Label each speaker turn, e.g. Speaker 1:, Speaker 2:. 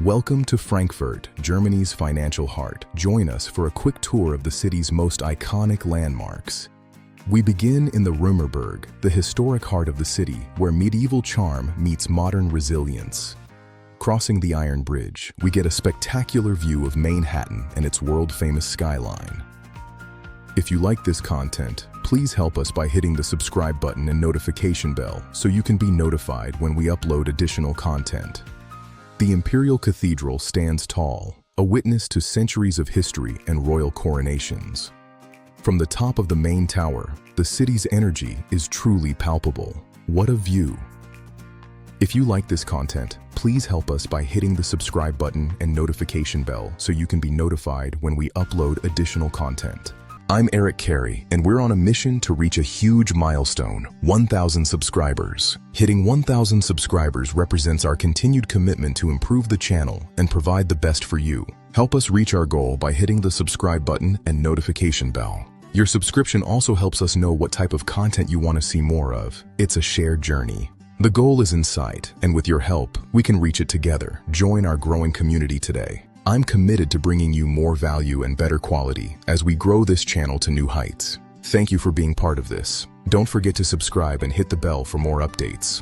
Speaker 1: Welcome to Frankfurt, Germany's financial heart. Join us for a quick tour of the city's most iconic landmarks. We begin in the Römerberg, the historic heart of the city, where medieval charm meets modern resilience. Crossing the Iron Bridge, we get a spectacular view of Manhattan and its world-famous skyline. If you like this content, please help us by hitting the subscribe button and notification bell so you can be notified when we upload additional content. The Imperial Cathedral stands tall, a witness to centuries of history and royal coronations. From the top of the main tower, the city's energy is truly palpable. What a view! If you like this content, please help us by hitting the subscribe button and notification bell so you can be notified when we upload additional content. I'm Eric Carey, and we're on a mission to reach a huge milestone, 1,000 subscribers. Hitting 1,000 subscribers represents our continued commitment to improve the channel and provide the best for you. Help us reach our goal by hitting the subscribe button and notification bell. Your subscription also helps us know what type of content you want to see more of. It's a shared journey. The goal is in sight, and with your help, we can reach it together. Join our growing community today. I'm committed to bringing you more value and better quality as we grow this channel to new heights. Thank you for being part of this. Don't forget to subscribe and hit the bell for more updates.